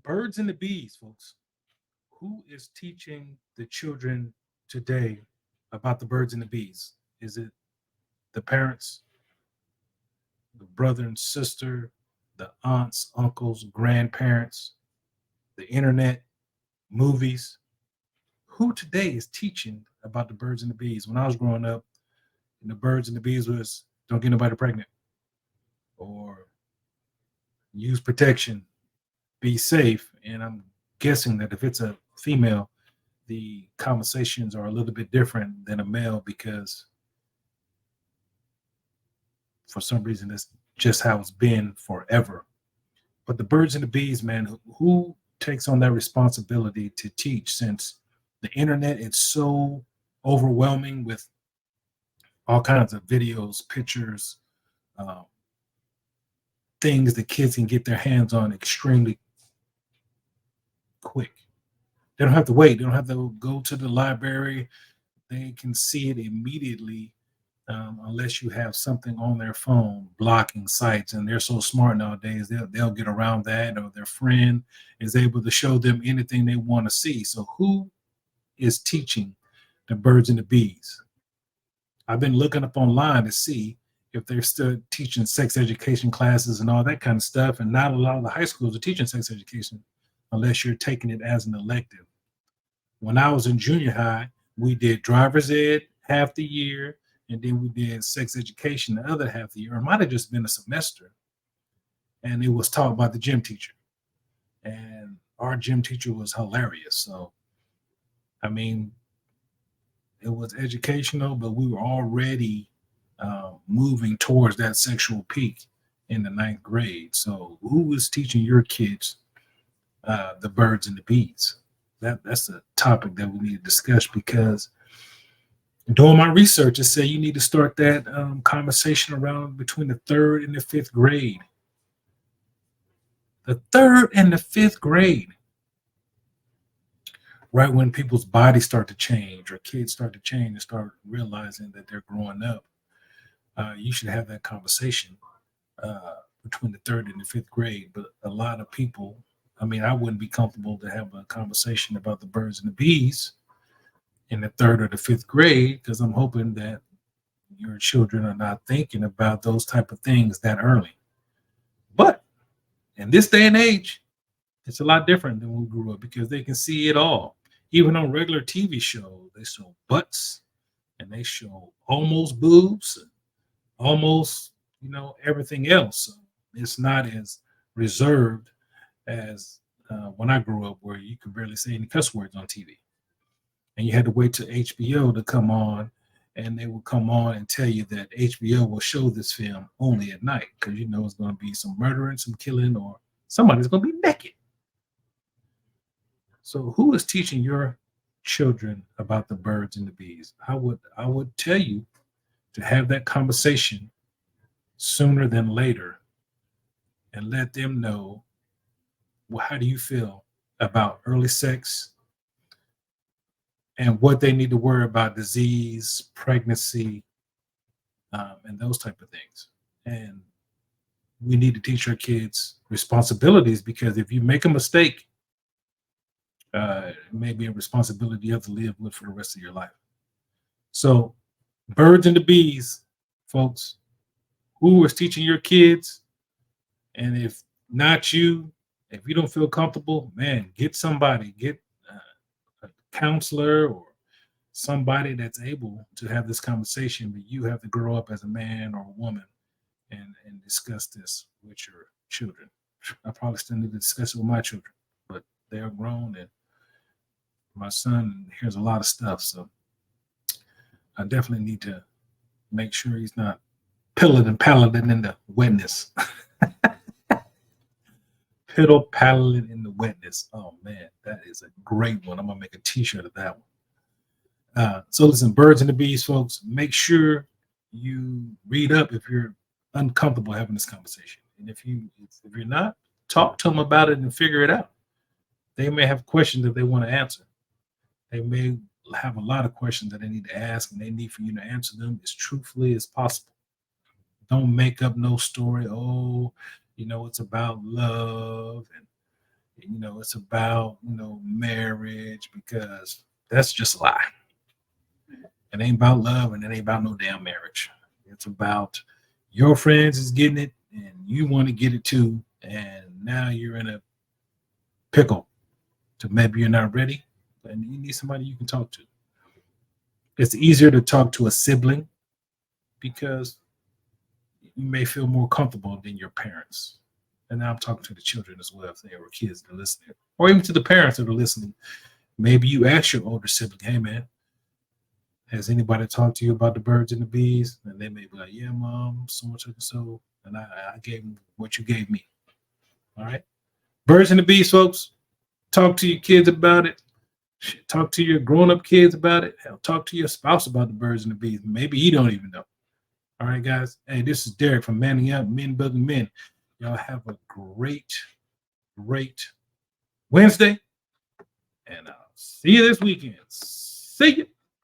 Birds and the bees, folks. Who is teaching the children today about the birds and the bees? Is it the parents, the brother and sister, the aunts, uncles, grandparents, the internet, movies? Who today is teaching about the birds and the bees? When I was growing up, and the birds and the bees was don't get nobody pregnant or use protection, be safe. And I'm guessing that if it's a female, the conversations are a little bit different than a male because for some reason that's just how it's been forever. But the birds and the bees, man, who takes on that responsibility to teach since the internet is so overwhelming with all kinds of videos, pictures, uh, things that kids can get their hands on extremely quick. They don't have to wait. They don't have to go to the library. They can see it immediately unless you have something on their phone blocking sites. And they're so smart nowadays, they'll get around that, or their friend is able to show them anything they want to see. So, who is teaching the birds and the bees? I've been looking up online to see if they're still teaching sex education classes and all that kind of stuff. And not a lot of the high schools are teaching sex education unless you're taking it as an elective. When I was in junior high, we did driver's ed half the year, and then we did sex education the other half the year. It might have just been a semester, and it was taught by the gym teacher. And our gym teacher was hilarious. So, I mean, it was educational, but we were already moving towards that sexual peak in the ninth grade. So, who is teaching your kids the birds and the bees? That's a topic that we need to discuss because doing my research, it said you need to start that conversation around between the third and the fifth grade. The third and the fifth grade, right when people's bodies start to change or kids start to change and start realizing that they're growing up. You should have that conversation between the third and the fifth grade. But a lot of people, I mean, I wouldn't be comfortable to have a conversation about the birds and the bees in the third or the fifth grade because I'm hoping that your children are not thinking about those type of things that early. But in this day and age, it's a lot different than when we grew up because they can see it all. Even on regular TV shows, they show butts and they show almost boobs, and almost everything else. So it's not as reserved as when I grew up, where you could barely say any cuss words on TV, and you had to wait till HBO to come on, and they will come on and tell you that HBO will show this film only at night because it's going to be some murdering, some killing, or somebody's going to be naked. So, who is teaching your children about the birds and the bees? I would tell you to have that conversation sooner than later and let them know, well, how do you feel about early sex and what they need to worry about disease, pregnancy, and those type of things. And we need to teach our kids responsibilities because if you make a mistake, it may be a responsibility you have to live with for the rest of your life. So, birds and the bees, folks, who is teaching your kids? And if not you, if you don't feel comfortable, man, get somebody, get a counselor or somebody that's able to have this conversation. But you have to grow up as a man or a woman and discuss this with your children. I probably still need to discuss it with my children, but they are grown and my son hears a lot of stuff. So I definitely need to make sure he's not pilling and paddling in the wetness. Piddle paddling in the wetness. Oh man, that is a great one. I'm gonna make a T-shirt of that one. So listen, birds and the bees, folks. Make sure you read up if you're uncomfortable having this conversation, and if you're not, talk to them about it and figure it out. They may have questions that they want to answer. They may have a lot of questions that they need to ask, and they need for you to answer them as truthfully as possible. Don't make up no story. Oh, it's about love and You know, it's about, marriage, because that's just a lie. It ain't about love, and it ain't about no damn marriage. It's about your friends is getting it and you want to get it too. And now you're in a pickle. So maybe you're not ready and you need somebody you can talk to. It's easier to talk to a sibling because you may feel more comfortable than your parents. And now I'm talking to the children as well, if they were kids that are listening, or even to the parents that are listening. Maybe you ask your older sibling, hey man, has anybody talked to you about the birds and the bees? And they may be like, yeah, mom, so much and so. And I gave them what you gave me. All right. Birds and the bees, folks. Talk to your kids about it. Talk to your grown-up kids about it. Hell, talk to your spouse about the birds and the bees. Maybe he don't even know. All right, guys. Hey, this is Derek from Manning Up, Men Building Men. Y'all have a great Wednesday. And I'll see you this weekend. See you.